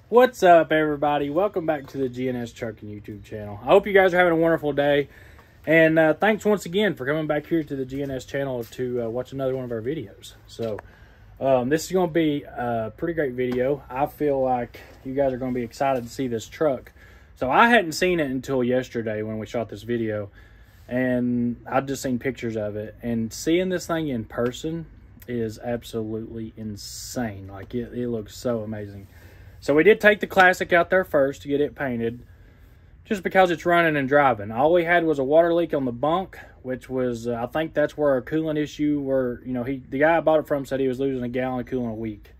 What's up, everybody? Welcome back to the GNS Trucking YouTube channel. I hope you guys are having a wonderful day. And thanks once again for coming back here to the GNS channel to watch another one of our videos. So, this is going to be a pretty great video. I feel like you guys are going to be excited to see this truck. So, I hadn't seen it until yesterday when we shot this video. And I'd just seen pictures of it. And seeing this thing in person is absolutely insane. Like, it looks so amazing. So we did take the Classic out there first to get it painted, just because it's running and driving. All we had was a water leak on the bunk, which was, I think that's where our coolant issue, where, you know, the guy I bought it from said he was losing a gallon of coolant a week.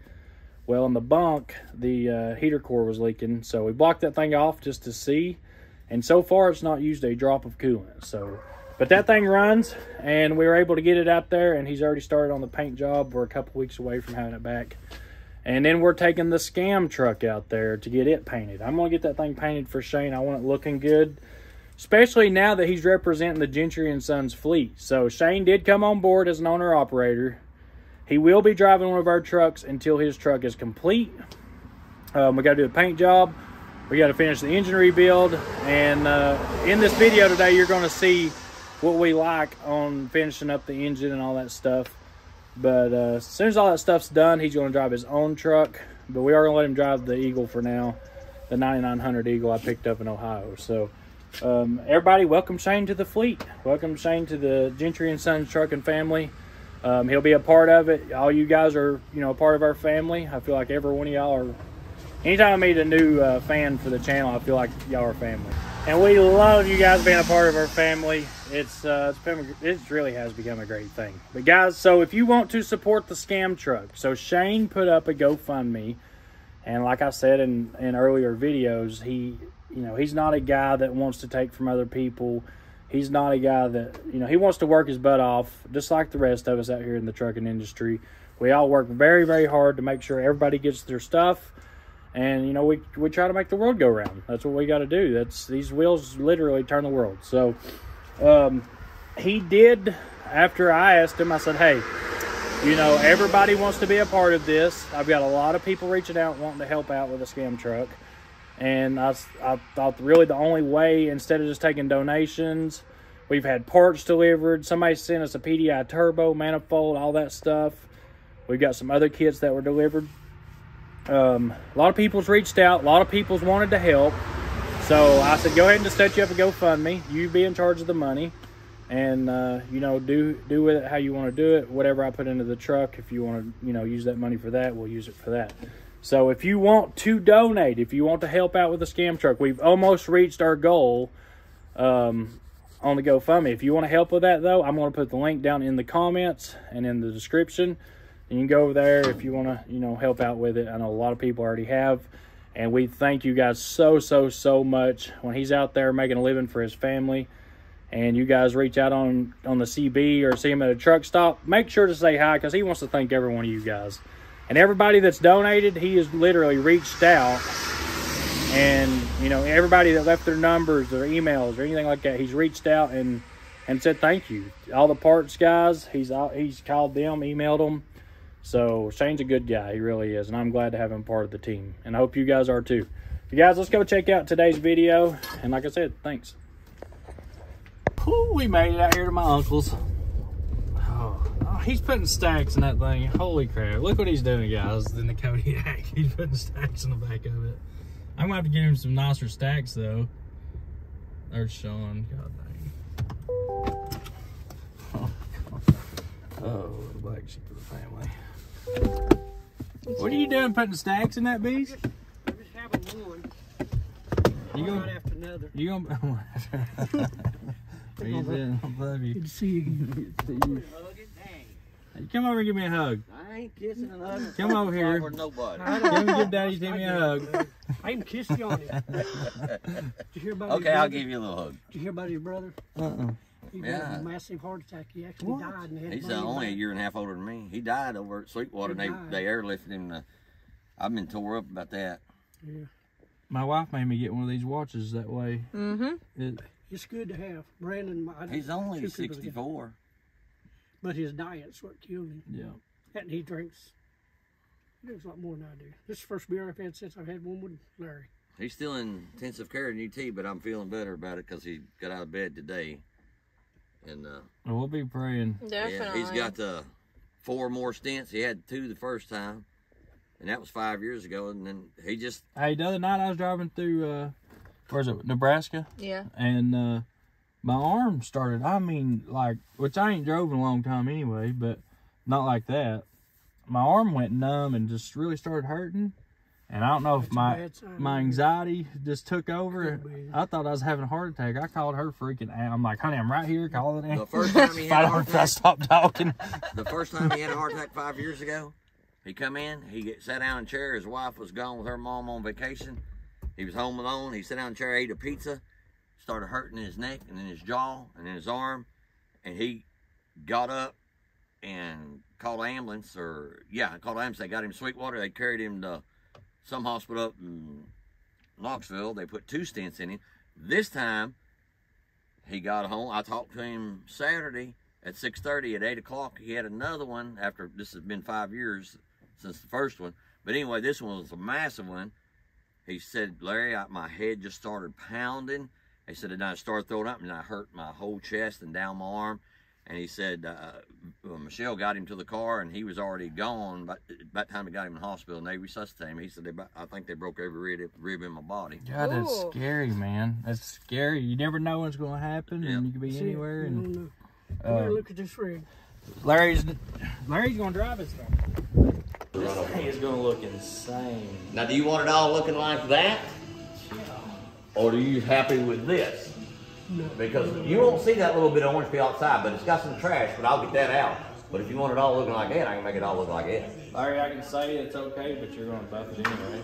Well, in the bunk, the heater core was leaking, so we blocked that thing off just to see, and so far it's not used a drop of coolant. So, but that thing runs, and we were able to get it out there, and he's already started on the paint job. We're a couple weeks away from having it back. And then we're taking the scam truck out there to get it painted. I'm going to get that thing painted for Shane. I want it looking good, especially now that he's representing the Gentry and Sons fleet. So Shane did come on board as an owner-operator. He will be driving one of our trucks until his truck is complete. We got to do a paint job. We got to finish the engine rebuild. And in this video today, you're going to see what we like on finishing up the engine and all that stuff. But as soon as all that stuff's done, he's going to drive his own truck. But we are going to let him drive the Eagle for now, the 9900 Eagle I picked up in Ohio. So, everybody, welcome Shane to the fleet. Welcome Shane to the Gentry and Sons trucking family. He'll be a part of it. All you guys are, you know, a part of our family. I feel like every one of y'all are. Anytime I meet a new fan for the channel, I feel like y'all are family. And we love you guys being a part of our family. It really has become a great thing. But guys, so if you want to support the scam truck, so Shane put up a GoFundMe, and like I said in earlier videos, he's not a guy that wants to take from other people. He's not a guy that, you know, he wants to work his butt off, just like the rest of us out here in the trucking industry. We all work very, very hard to make sure everybody gets their stuff. And, you know, we try to make the world go round. That's what we got to do. These wheels literally turn the world. So, he did, after I asked him, I said, hey, you know, everybody wants to be a part of this. I've got a lot of people reaching out wanting to help out with a scam truck. And I thought really the only way, instead of just taking donations, we've had parts delivered. Somebody sent us a PDI turbo, manifold, all that stuff. We've got some other kits that were delivered. A lot of people's reached out. A lot of people's wanted to help. So I said, go ahead and just set you up a GoFundMe. You be in charge of the money. And, you know, do with it how you want to do it. Whatever I put into the truck, if you want to, you know, use that money for that, we'll use it for that. So if you want to donate, if you want to help out with the scam truck, we've almost reached our goal on the GoFundMe. If you want to help with that, though, I'm going to put the link down in the comments and in the description. And you can go over there if you want to, you know, help out with it. I know a lot of people already have. And we thank you guys so, so, so much. When he's out there making a living for his family and you guys reach out on the CB or see him at a truck stop, make sure to say hi, because he wants to thank every one of you guys. And everybody that's donated, he has literally reached out. And, you know, everybody that left their numbers or emails or anything like that, he's reached out and said thank you. All the parts guys, he's called them, emailed them. So Shane's a good guy, he really is, and I'm glad to have him part of the team, and I hope you guys are too. You guys, let's go check out today's video, and like I said, thanks. Ooh, we made it out here to my uncle's. Oh, he's putting stacks in that thing. Holy crap! Look what he's doing, guys. In the Kodiak, he's putting stacks in the back of it. I'm gonna have to get him some nicer stacks though. There's Sean. God dang. Oh, the black sheep of the family. What are you doing, putting stacks in that beast? I'm just having one. You gonna, right after another. You gonna? How you doing? I love you. Good to see you again. Good to see you. Hey, come over and give me a hug. I ain't kissing and hugging. Come over here. For nobody. Give Daddy Timmy a hug. I even kissed you on it. Did you hear about Okay, I'll give you a little hug. Did you hear about his brother? He had a massive heart attack. He actually died. And He's only a year and a half older than me. He died over at Sweetwater. They airlifted him. I've been tore up about that. Yeah. My wife made me get one of these watches that way. It's good to have. Brandon, he's only 64. But his diet's what killed him. Yeah. And he drinks He does a lot more than I do. This is the first beer I've had since I've had one with Larry. He's still in intensive care in UT, but I'm feeling better about it because he got out of bed today. And we'll be praying. Definitely. Yeah, he's got 4 more stents. He had 2 the first time, and that was 5 years ago. And then he just... Hey, the other night I was driving through, where's it, Nebraska? Yeah. And my arm started, I mean, like, which I ain't drove in a long time anyway, but not like that. My arm went numb and just really started hurting. And I don't know if my anxiety just took over. I thought I was having a heart attack. I called her freaking out. I'm like, honey, I'm right here. Call it in. The first time he had a heart attack, I stopped talking. The first time he had a heart attack 5 years ago, he come in, sat down in a chair. His wife was gone with her mom on vacation. He was home alone. He sat down in a chair, ate a pizza, started hurting his neck and then his jaw and then his arm. And he got up and called an ambulance, called an ambulance. They got him Sweetwater. They carried him to some hospital up in Knoxville. They put 2 stents in him. This time, he got home. I talked to him Saturday at 6:30. At 8 o'clock, he had another one after, this has been 5 years since the first one. But anyway, this one was a massive one. He said, Larry, my head just started pounding. He said, and I started throwing up, and I hurt my whole chest and down my arm. And he said, Michelle got him to the car, and he was already gone. By the time he got him in the hospital, and they resuscitated him. He said, I think they broke every rib in my body. God, that's scary, man. That's scary. You never know what's going to happen, and you could be anywhere. And look at this rig. Larry's going to drive this thing. This thing is going to look insane. Now, do you want it all looking like that? Yeah. Or are you happy with this? No. Because you won't see that little bit of orange peel outside, but it's got some trash, but I'll get that out. But if you want it all looking like that, I can make it all look like that. Larry, I can say it's okay, but you're going to buff it anyway.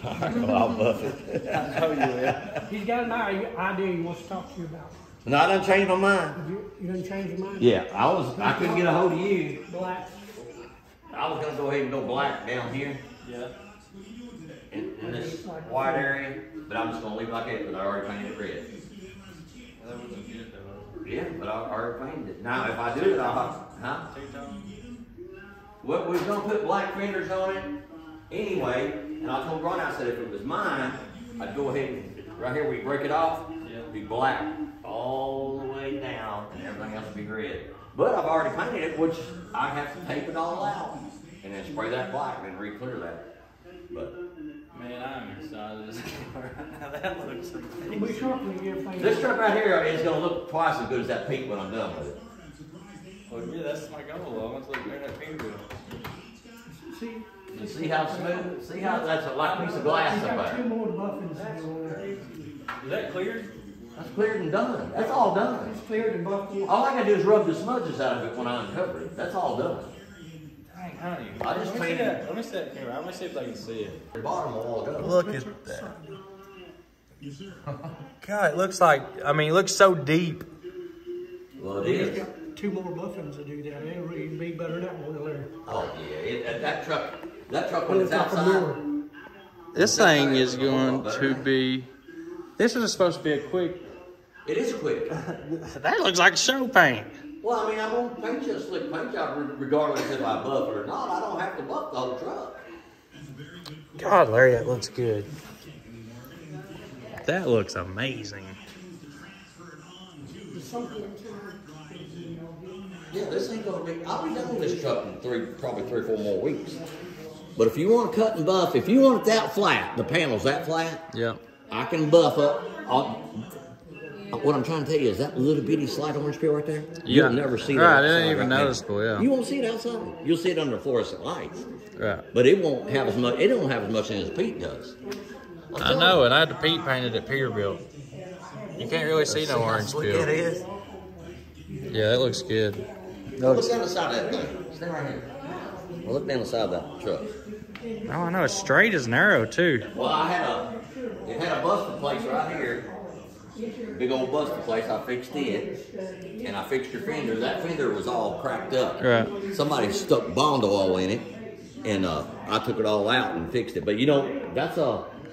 All right, well, I'll buff it. I know you will. He's got an idea he wants to talk to you about. No, I done changed my mind. You done changed your mind? Yeah, I couldn't get a hold of you. Black. I was going to go ahead and go black down here. Yeah. In this white area, but I'm just going to leave it like that because I already painted it red. That would look good though. Yeah, but I already painted it. Now, if I do it, Well, we're going to put black fenders on it anyway. And I told Ron, I said, if it was mine, I'd go ahead and, right here, we break it off, be black all the way down, and everything else would be red. But I've already painted it, which I have to tape it all out, and then spray that black, and then re-clear that. But man, I'm excited. Now that looks amazing. We sharpen everything. this truck right here is going to look twice as good as that pink when I'm done with it. Well, yeah, that's my goal. I want to look at that finger. See? You see how smooth? See how that's like a piece of glass He's up got 2 there. more buffins to do on there. Is that cleared? That's cleared and done. That's all done. It's cleared and buffed. All I got to do is rub the smudges out of it when I uncover it. That's all done. Dang, honey. I just painted it. Let me see that camera. Let me see if I can see it. The bottom will all go. Look at that. God, it looks like, I mean, it looks so deep. Well, it He's is. got 2 more buffins to do that. It'll really be better than that one there. Oh yeah, that truck when it's outside. This thing is going to be, this is supposed to be a quick, It is quick. that looks like show paint. Well, I mean, I'm gonna paint you a slick paint job regardless if I buff it or not. I don't have to buff the whole truck. God, Larry, that looks good. That looks amazing. Yeah, this ain't gonna be. I'll be done with this truck in probably 3 or 4 more weeks. But if you want to cut and buff, if you want it that flat, the panel's that flat, Yeah. I can buff up. What I'm trying to tell you is that little bitty slight orange peel right there. You'll never see that. Right, it outside ain't even right now. noticeable. Yeah. You won't see it outside. You'll see it under fluorescent lights. Right. But it won't have as much. It don't have as much in it as Pete does. I know, and I had the Pete painted at Peterbilt. You can't really see no orange Look peel. at it. Yeah, that looks good. Look down the side of that thing. Stand right here. Well, look down the side of that truck. Oh, I know. It's straight as an arrow, too. Well, it had a busted place right here. Big old busted place. I fixed it, and I fixed your fender. That fender was all cracked up. Right. Somebody stuck Bond oil in it, and I took it all out and fixed it. But you know,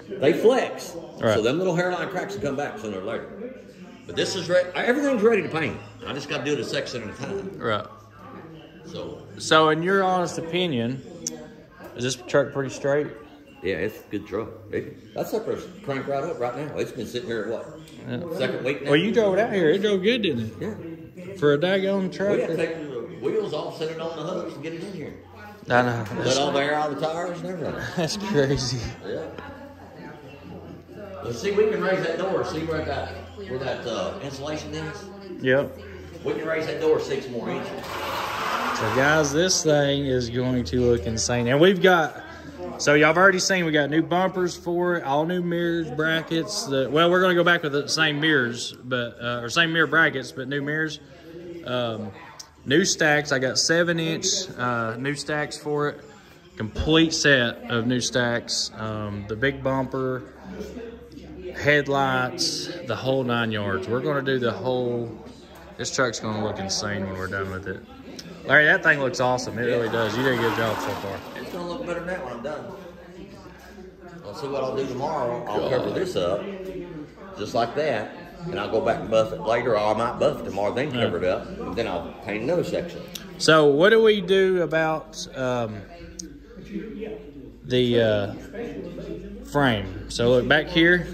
they flex. Right. So them little hairline cracks will come back sooner or later. But this is ready. Everything's ready to paint. I just got to do it a section at a time. Right. So So, in your honest opinion, Is this truck pretty straight? Yeah, it's a good truck. That sucker's cranked right up right now. It's been sitting here, what, second week now? Well, you drove it out here. It drove good, didn't it? Yeah. For a daggone truck. We had to take the wheels off, set it on the hooks, and get it in here. I know. Let all the air out of the tires and everything. That's crazy. Yeah. Let's see, we can raise that door. See where that insulation is? Yep. We can raise that door 6 more inches. So, guys, this thing is going to look insane. And we've got, so y'all have already seen, we got new bumpers for it, all new mirrors, brackets. Well, we're going to go back with the same mirrors, but or same mirror brackets, but new mirrors. New stacks. I got 7-inch new stacks for it. Complete set of new stacks. The big bumper, headlights, the whole 9 yards. We're going to do the whole. This truck's going to look insane when we're done with it. Larry, that thing looks awesome. It really does. You did a good job so far. It's going to look better than that when I'm done. I'll see what I'll do tomorrow. I'll cover this up just like that. And I'll go back and buff it later, or I might buff it tomorrow, then cover it up, and then I'll paint another section. So what do we do about the frame? So look back here.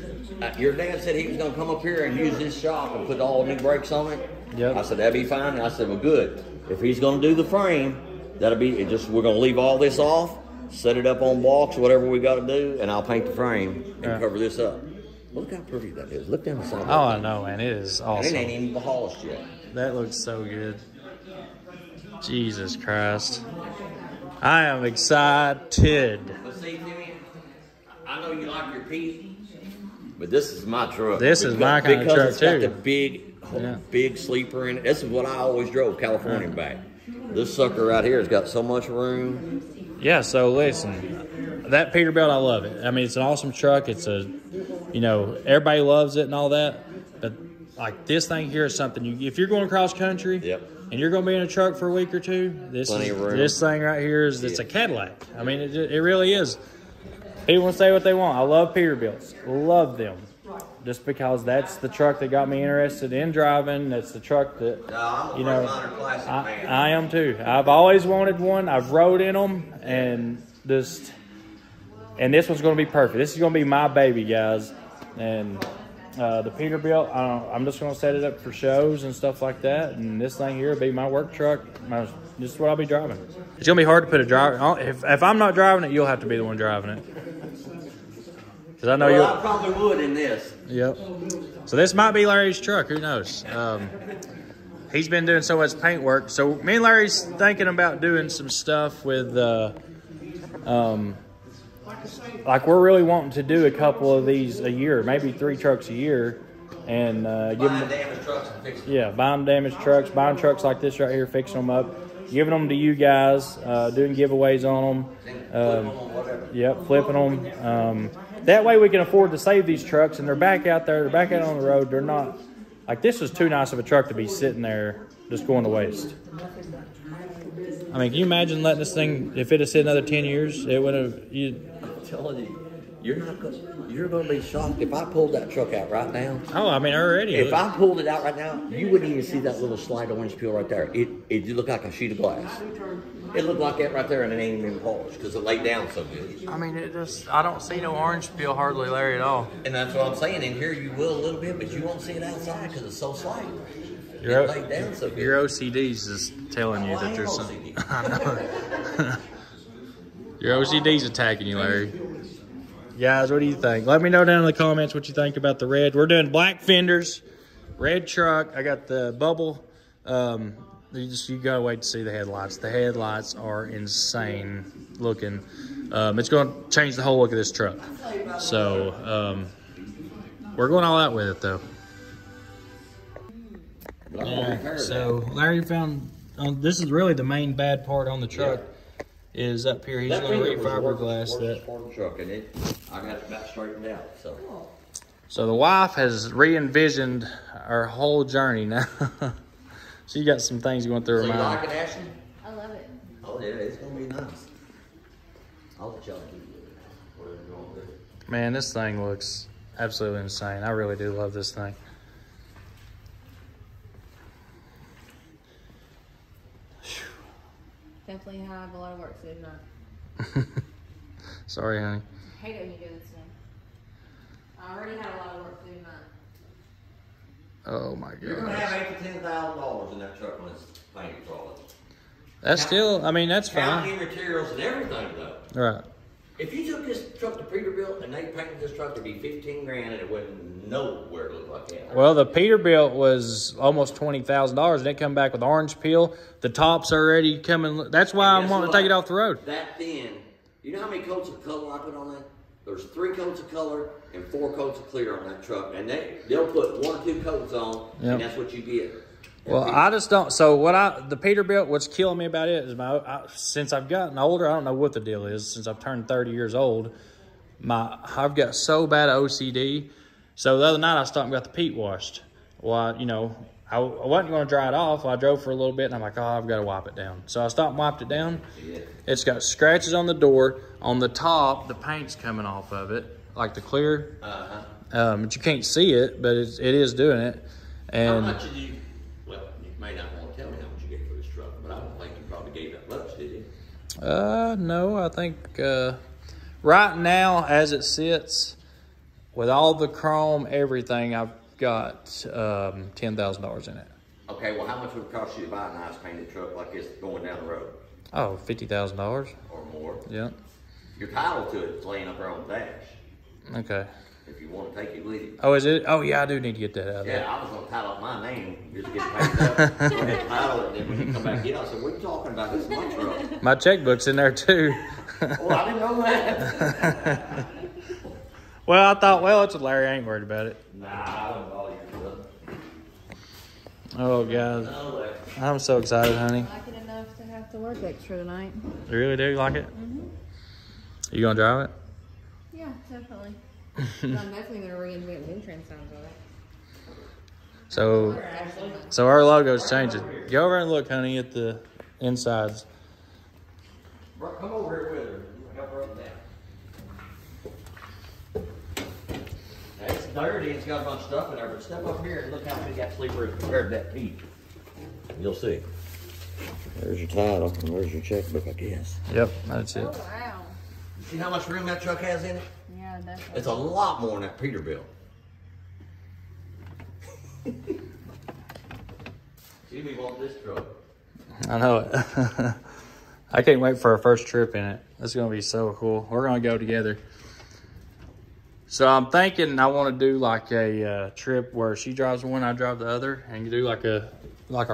Your dad said he was going to come up here and use this shop and put all new brakes on it. Yep. I said, that'd be fine. And I said, well, good. If he's going to do the frame, that'll be it. Just we're going to leave all this off, set it up on blocks, whatever we got to do, and I'll paint the frame and cover this up. Look how pretty that is. Look down the side. Oh, I know, man. It is awesome. And it ain't even polished yet. That looks so good. Jesus Christ. I am excited. But see, Timmy, I know you like your Pete, but this is my truck. This is my kind of truck, because it's got too. the big sleeper in it. This is what I always drove, California back. This sucker right here has got so much room. Yeah, so listen, that Peterbilt, I love it. I mean, it's an awesome truck. It's a, you know, everybody loves it and all that. But like this thing here is something if you're going cross country, and you're going to be in a truck for a week or two, this thing right here is it's a Cadillac. I mean, it really is. People want to say what they want. I love Peterbilts. Love them. Just because that's the truck that got me interested in driving. That's the truck that, you know, I am too. I've always wanted one. I've rode in them, and this one's going to be perfect. This is going to be my baby, guys. And the Peterbilt, I'm just going to set it up for shows and stuff like that. And this thing here will be my work truck. This is what I'll be driving. It's going to be hard to put a driver. If I'm not driving it, you'll have to be the one driving it. Because I know I probably would in this. Yep. So this might be Larry's truck. Who knows? He's been doing so much paint work. So me and Larry's thinking about doing some stuff with, like we're really wanting to do a couple of these a year, maybe 3 trucks a year, and give them damaged trucks and fixing them. Yeah, buying damaged trucks, buying trucks like this right here, fixing them up, giving them to you guys, doing giveaways on them. Yep, flipping them. That way we can afford to save these trucks, and they're back out there, they're back out on the road. They're not, like this is too nice of a truck to be sitting there just going to waste. I mean, can you imagine letting this thing, if it had sit another 10 years, it would have, I'm telling you, you're going to be shocked if I pulled that truck out right now. Oh, I mean, already. If I pulled it out right now, you wouldn't even see that little slight orange peel right there. It looked like a sheet of glass. It looked like that right there, and it ain't even polished because it laid down so good. I mean, I don't see no orange peel hardly, Larry, at all. And that's what I'm saying. In here, you will a little bit, but you won't see it outside because it's so slight. Your, laid down so good. Your OCD's is telling you that there's something. I know. Your OCD's attacking you, Larry. Guys, what do you think? Let me know down in the comments what you think about the red. We're doing black fenders, red truck. I got the bubble. You gotta wait to see the headlights. The headlights are insane looking. It's going to change the whole look of this truck. So we're going all out with it though. So Larry found this is really the main bad part on the truck. Is up here. He's going to re-fiberglass that. Truck, and I got it about straightened out. So the wife has re-envisioned our whole journey now. She got some things going through her mind. You like it, Ashley? I love it. Oh yeah, it's gonna be nice. I'll let y'all do whatever you want to do. Man, this thing looks absolutely insane. I really do love this thing. Definitely have a lot of work to do now. Sorry, honey. I hate it when you do this to me. I already had a lot of work to do mine. Oh my You're gonna have god. $8,000 to $10,000 in that truck when it's painted trolley. That's still, I mean, that's fine. Counting materials and everything though. Right. If you took this truck to Peterbilt and they painted this truck, it'd be 15 grand and it wouldn't know where it looked like that. Well, the Peterbilt was almost $20,000, and it come back with orange peel. The top's already coming. That's why I'm wanting to take it off the road. That thin. You know how many coats of color I put on that? There's 3 coats of color and 4 coats of clear on that truck, and they'll put 1 or 2 coats on, and that's what you get. Well, I just don't. So the Peterbilt, what's killing me about it is since I've gotten older, I don't know what the deal is. Since I've turned 30 years old, I've got so bad OCD. So the other night I stopped and got the peat washed. Well, I wasn't going to dry it off. I drove for a little bit, and I'm like, oh, I've got to wipe it down. So I stopped and wiped it down. Yeah. It's got scratches on the door. On the top, the paint's coming off of it, like the clear. But you can't see it, but it is doing it. And how much did you? Well, you may not want to tell me how much you gave for this truck, but I don't think you probably gave that much, did you? No, I think right now, as it sits, with all the chrome, everything, I've got $10,000 in it. Okay, well, how much would it cost you to buy a nice painted truck like this going down the road? Oh, $50,000. Or more? Yeah. Your title to it is laying up there on the dash. Okay. If you want to take it with you. Oh, is it? Oh, yeah, I do need to get that out of there. Yeah, I was going to title up my name, just get paid up. Go ahead and title it, and then when you come back in, I said, what are you talking about? This is my truck. My checkbook's in there, too. Oh, I didn't know that. Well, I thought, well, it's a Larry. I ain't worried about it. Nah, I don't bother you. Oh, God. No way. I'm so excited, honey. I like it enough to have to work extra tonight. You really do like it? Mm-hmm. You going to drive it? Yeah, definitely. I'm definitely going to reinvent new trend signs on it. So our logo's changing. Go over and look, honey, at the insides. Come over here with her. Help her up now. It's dirty. It's got a bunch of stuff in there, but step up here and look how big that sleeper is compared to that peak. You'll see. There's your title, and there's your checkbook, I guess. Yep, that's it. Oh, wow. See how much room that truck has in it? Yeah, definitely. It's a lot more than that Peterbilt. Jimmy wants this truck. I know it. I can't wait for our first trip in it. It's going to be so cool. We're going to go together. So I'm thinking I want to do like a trip where she drives one, I drive the other, and you do like a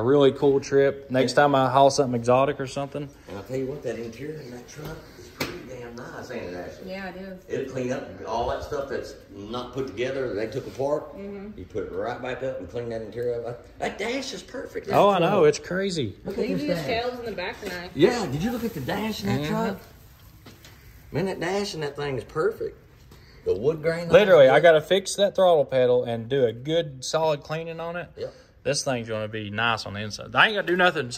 really cool trip. Next time I haul something exotic or something. And I'll tell you what, that interior in that truck is pretty damn nice, ain't it, Ashley? Yeah, it is. It'll clean up all that stuff that's not put together, they took apart. Mm-hmm. You put it right back up and clean that interior up. That dash is perfect. Oh, I know. It's crazy. Look at Leave this these dash. shelves in the back tonight. Yeah, did you look at the dash in that truck? Man, that dash in that thing is perfect. The wood grain. Literally, I got to fix that throttle pedal and do a good solid cleaning on it. Yep. This thing's going to be nice on the inside. I ain't going to do nothing.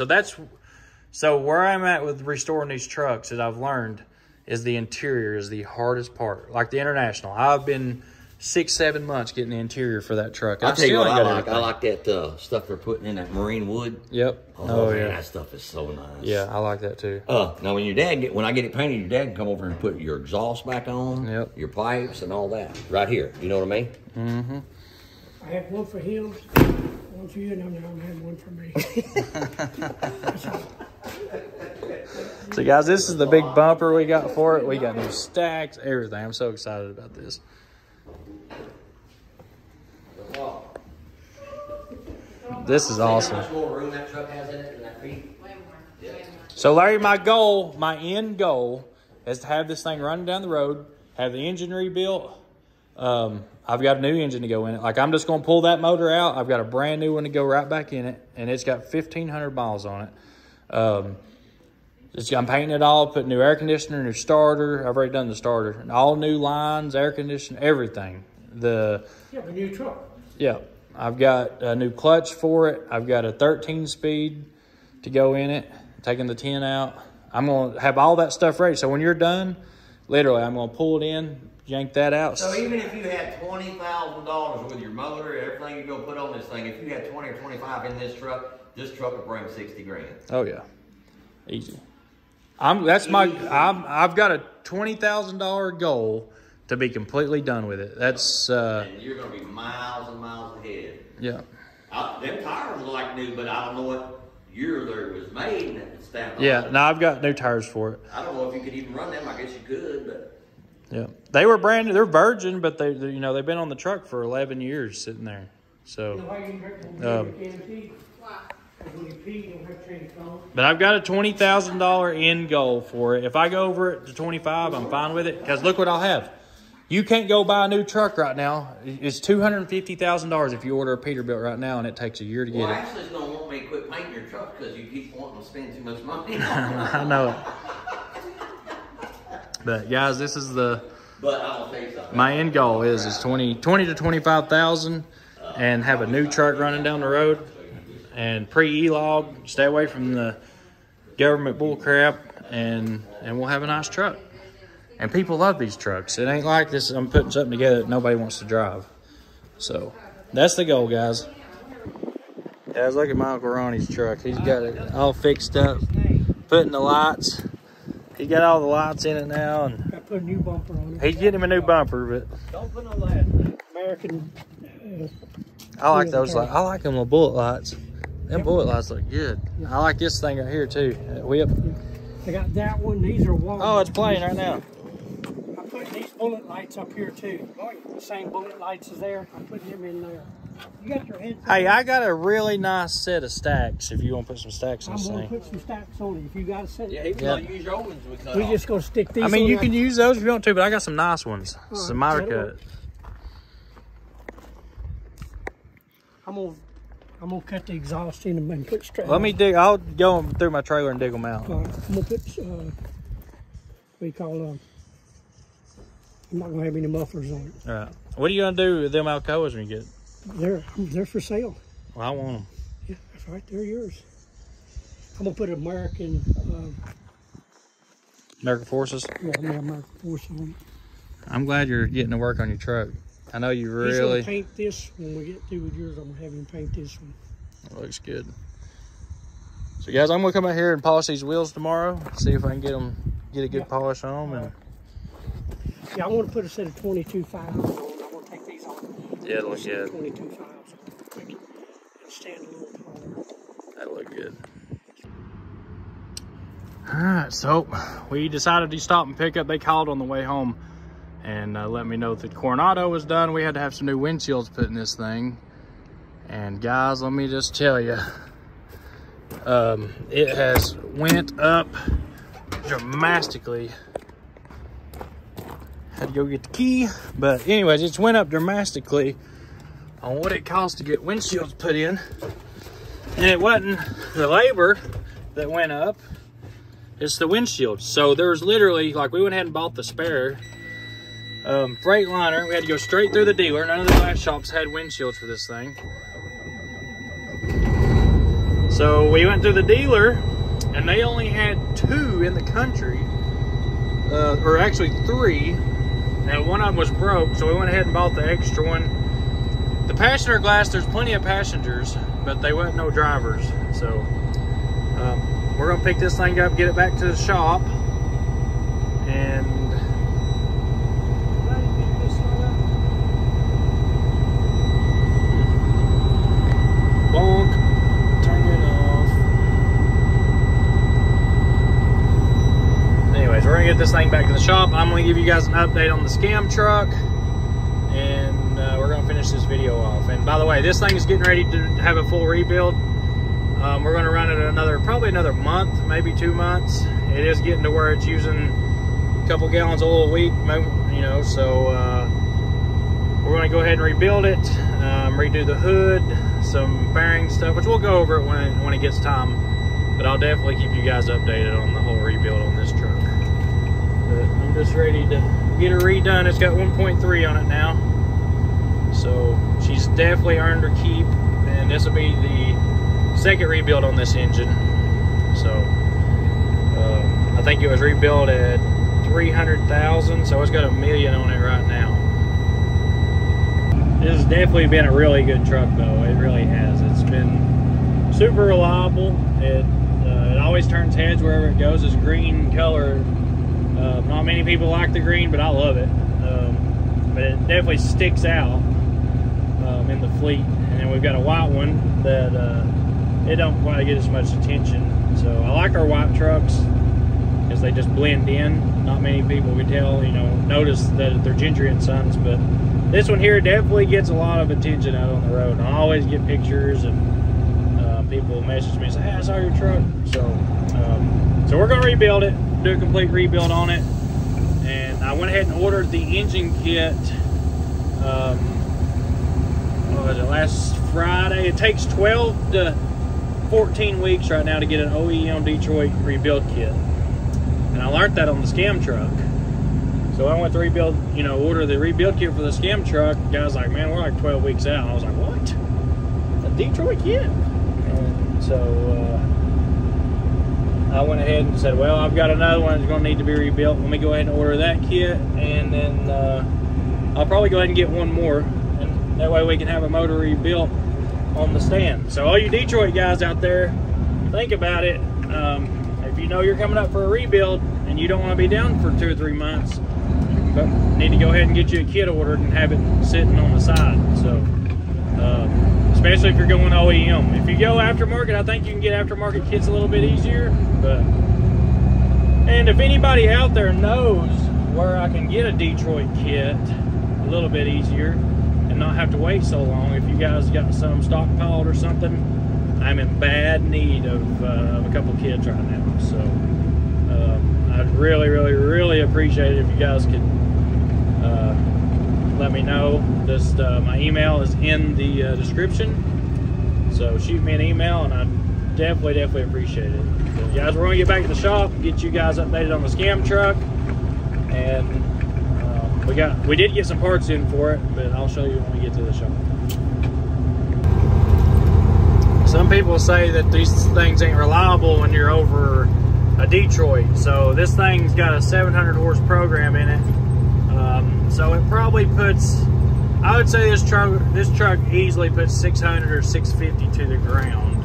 So where I'm at with restoring these trucks, as I've learned, is the interior is the hardest part. Like the International, I've been 6-7 months getting the interior for that truck. I'll tell you what I like that stuff they're putting in that marine wood. Yep. Oh man, that stuff is so nice. Yeah, I like that too. Now when I get it painted, your dad can come over and put your exhaust back on. Yep. Your pipes and all that right here. You know what I mean? Mm-hmm. I have one for him, one for you, and I'm going to have one for me. So guys, this is the big bumper we got for it. We got new stacks, everything. I'm so excited about this. This is awesome. How much more room that truck has in it than that Pete? Way more. Way more. So Larry, my end goal is to have this thing running down the road, have the engine rebuilt. I've got a new engine to go in it. Like I'm just going to pull that motor out. I've got a brand new one to go right back in it, and it's got 1,500 miles on it. I'm painting it all, put new air conditioner, new starter. I've already done the starter. And all new lines, air conditioner, everything. You have a new truck. Yeah. I've got a new clutch for it. I've got a 13-speed to go in it, taking the 10 out. I'm going to have all that stuff ready. So when you're done, literally, I'm going to pull it in, yank that out. So even if you had $20,000 with your motor and everything you go put on this thing, if you had 20 or 25 in this truck would bring 60 grand. Oh, yeah. Easy. I've got a $20,000 goal to be completely done with it. That's and you're gonna be miles and miles ahead. Yeah. Them tires are like new, but I don't know what year they was made and it was stamped on. Yeah, no, I've got new tires for it. I don't know if you could even run them. I guess you could, but Yeah, they were brand new. They're virgin, but they've been on the truck for 11 years sitting there. So, but I've got a $20,000 end goal for it. If I go over it to 25, I'm fine with it. Because look what I'll have. You can't go buy a new truck right now. It's $250,000 if you order a Peterbilt right now, and it takes a year to get it. Well, actually, it's gonna want me to quit painting your truck because you keep wanting to spend too much money. I know it. But guys, this is But I'll tell you something. my end goal is 20 to 25,000, and have a new truck running down the road, and pre-e-log, stay away from the government bull crap, and we'll have a nice truck. And people love these trucks. It ain't like this. I'm putting something together that nobody wants to drive. So that's the goal, guys. Guys, look at my Uncle Ronnie's truck. He's got it all fixed up, putting the lights. He got all the lights in it now, and I put a new bumper on it. he's getting him a new bumper. But Don't put no light. American. I like those lights. I like them little bullet lights. Them bullet lights look good. I like this thing right here too. That whip. I got that one. These are Walmart. Oh, it's playing right now. I put these bullet lights up here too. The same bullet lights as there. I'm putting them in there. You got your head. Hey, I got a really nice set of stacks. If you want to put some stacks in I'm this gonna thing. put some stacks on it. If you got a set. Yeah, he's gonna use your ones we cut We off. just gonna stick these. I mean, on you there. can use those if you want to, but I got some nice ones. All Some right, miter that'll cut. I'm gonna cut the exhaust in and put straight. Let me dig. I'll go through my trailer and dig them out. I'm gonna put what do you call I'm not gonna have any mufflers on it. All right. What are you gonna do with them Alcoas when you get? They're for sale. Well, I want them. Yeah, that's right. They're yours. I'm gonna put American. American Forces. Yeah, American Force on it. I'm glad you're getting to work on your truck. I know you He's gonna really. paint this when we get through with yours. I'm gonna have him paint this one. That looks good. So, guys, I'm gonna come out here and polish these wheels tomorrow. See if I can get a good polish on them. And Yeah, I want to put a set of 22.5s on. I want to take these off. yeah, it looks good. 22.5s. It'll stand a little taller. That look good. All right, so we decided to stop and pick up. They called on the way home and let me know that the Coronado was done. We had to have some new windshields put in this thing. And guys, let me just tell you, it has went up dramatically. Had to go get the key, but anyways, it's went up dramatically on what it costs to get windshields put in. And it wasn't the labor that went up, it's the windshields. So there's literally, like, we went ahead and bought the spare Freightliner. We had to go straight through the dealer. None of the glass shops had windshields for this thing. So we went through the dealer and they only had 2 in the country, or actually 3, and one of them was broke, so we went ahead and bought the extra one. The passenger glass, there's plenty of passengers, but they weren't no drivers. So we're gonna pick this thing up, get it back to the shop, and bonk, turn it off. Anyways, we're gonna get this thing back to the shop. I'm gonna give you guys an update on the scam truck, and we're gonna finish this video off. And by the way, this thing is getting ready to have a full rebuild. We're gonna run it probably another month, maybe 2 months. It is getting to where it's using a couple gallons of oil a week, you know, so we're gonna go ahead and rebuild it, redo the hood, some bearing stuff, which we'll go over it when it gets time. But I'll definitely keep you guys updated on the whole rebuild on this truck. But I'm just ready to get her redone. It's got 1.3 on it now, so she's definitely earned her keep, and this will be the second rebuild on this engine. So I think it was rebuilt at 300,000, so it's got $1 million on it right now. This has definitely been a really good truck, though. It really has. It's been super reliable. It always always turns heads wherever it goes. This green color, not many people like the green, but I love it. But it definitely sticks out in the fleet. And then we've got a white one that it don't quite get as much attention. So I like our white trucks because they just blend in. Not many people can tell, you know, notice that they're Gentry and Sons, but this one here definitely gets a lot of attention out on the road. I always get pictures, and people message me and say, hey, I saw your truck. So we're gonna rebuild it, do a complete rebuild on it. And I went ahead and ordered the engine kit, what was it, last Friday? It takes 12 to 14 weeks right now to get an OEM Detroit rebuild kit. And I learned that on the Scam truck. So I went to rebuild, you know, order the rebuild kit for the Scam truck. The guy's like, man, we're like 12 weeks out. And I was like, what? A Detroit kit? And so I went ahead and said, well, I've got another one that's going to need to be rebuilt. Let me go ahead and order that kit. And then I'll probably go ahead and get one more. And that way we can have a motor rebuilt on the stand. So all you Detroit guys out there, think about it. If you know you're coming up for a rebuild and you don't want to be down for 2 or 3 months, but need to go ahead and get you a kit ordered and have it sitting on the side. So especially if you're going OEM. If you go aftermarket, I think you can get aftermarket kits a little bit easier. And if anybody out there knows where I can get a Detroit kit a little bit easier and not have to wait so long, if you guys got some stockpiled or something, I'm in bad need of a couple kids right now. So I'd really, really, really appreciate it if you guys could let me know. Just my email is in the description, so shoot me an email, and I definitely appreciate it. So guys, we're going to get back to the shop, get you guys updated on the Scam truck, and we did get some parts in for it, but I'll show you when we get to the shop. Some people say that these things ain't reliable when you're over a Detroit. So this thing's got a 700 horse program in it. So it probably puts, I would say this truck easily puts 600 or 650 to the ground.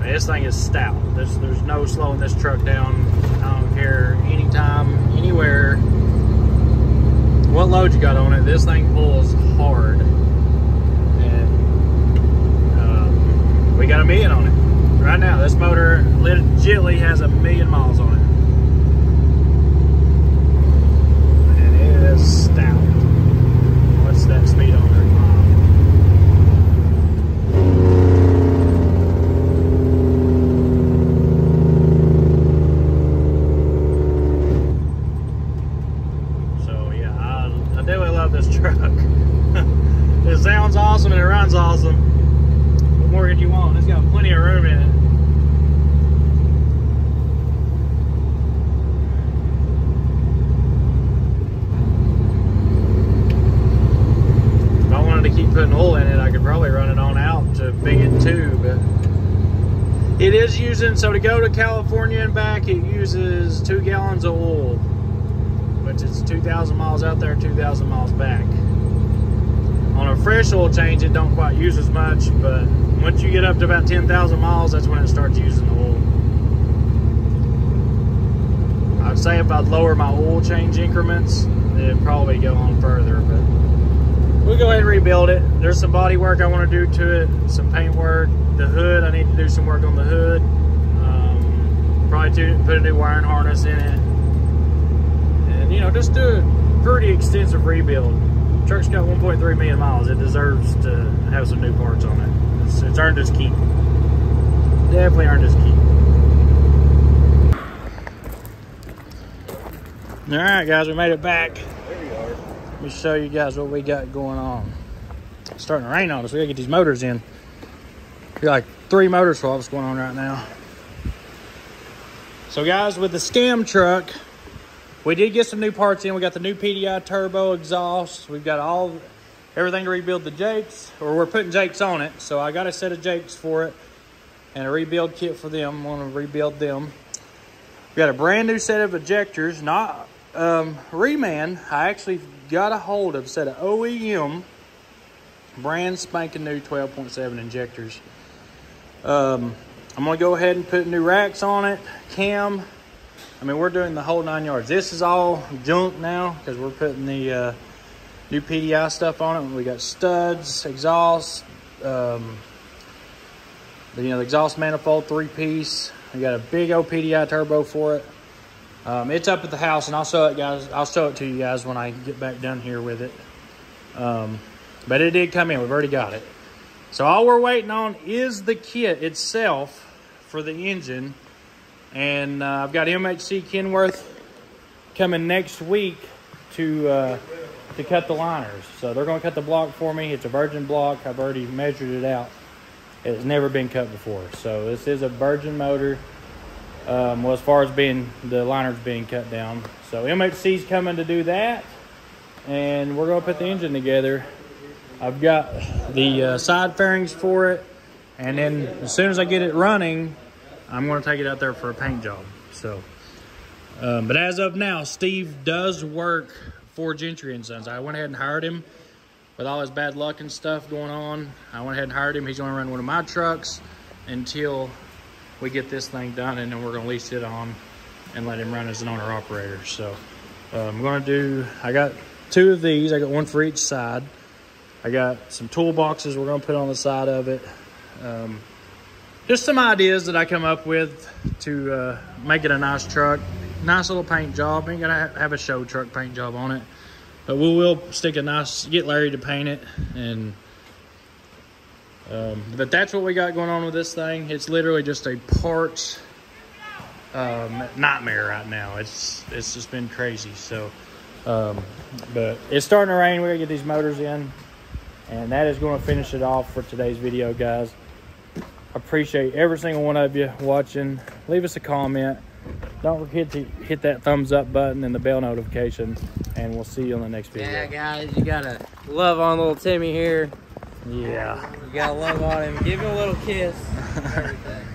This thing is stout. There's no slowing this truck down. I don't care anytime, anywhere, what load you got on it. This thing pulls hard. We got 1 million on it right now. This motor legitimately has 1 million miles on it, and it is stout. What's that speed on there? So yeah, I definitely love this truck. It sounds awesome and it runs awesome. What more could you want? It's got plenty of room in it. If I wanted to keep putting oil in it, I could probably run it on out to Bigot 2, but it is using, so to go to California and back, it uses 2 gallons of oil, which is 2,000 miles out there, 2,000 miles back. On a fresh oil change, it don't quite use as much, but once you get up to about 10,000 miles, that's when it starts using the oil. I'd say if I'd lower my oil change increments, it'd probably go on further, but we'll go ahead and rebuild it. There's some body work I want to do to it, some paint work. The hood, I need to do some work on the hood. Probably put a new wiring harness in it. And, you know, just do a pretty extensive rebuild. The truck's got 1.3 million miles. It deserves to have some new parts on it. It's earned its keep. Definitely earned its keep. All right, guys, we made it back. There you are. Let me show you guys what we got going on. It's starting to rain on us. We gotta get these motors in. We got like 3 motor swaps going on right now. So guys, with the Scam truck, we did get some new parts in. We got the new PDI turbo exhaust. We've got everything to rebuild the Jakes, or we're putting Jakes on it. So I got a set of Jakes for it and a rebuild kit for them. I want to rebuild them. We got a brand new set of ejectors, not reman. I actually got a hold of a set of OEM brand spanking new 12.7 injectors. I'm going to go ahead and put new racks on it, cam. I mean, we're doing the whole 9 yards. This is all junk now because we're putting the new PDI stuff on it. We got studs, exhaust, the exhaust manifold 3-piece. We got a big old PDI turbo for it. It's up at the house, and I'll show it, guys. I'll show it to you guys when I get back down here with it. But it did come in. We've already got it. So all we're waiting on is the kit itself for the engine. And I've got MHC Kenworth coming next week to cut the liners. So they're going to cut the block for me. It's a virgin block. I've already measured it out. It's never been cut before. So this is a virgin motor. Well, as far as the liners being cut down. So MHC's coming to do that. And we're going to put the engine together. I've got the side fairings for it. And then as soon as I get it running, I'm going to take it out there for a paint job. So, but as of now, Steve does work for Gentry & Sons. I went ahead and hired him with all his bad luck and stuff going on. I went ahead and hired him. He's going to run one of my trucks until we get this thing done, and then we're going to lease it on and let him run as an owner-operator. So I'm going to do, I got 2 of these. I got one for each side. I got some toolboxes we're going to put on the side of it. Just some ideas that I come up with to make it a nice truck. Nice little paint job. Ain't gonna have a show truck paint job on it, but we will stick a nice, get Larry to paint it. And but that's what we got going on with this thing. It's literally just a parts nightmare right now. It's just been crazy. So but it's starting to rain. We gotta get these motors in, and that is going to finish it off for today's video, guys. Appreciate every single one of you watching. Leave us a comment. Don't forget to hit that thumbs up button and the bell notification, and we'll see you on the next video. Yeah, guys, you gotta love on little Timmy here. Yeah. You gotta love on him. Give him a little kiss. Everything.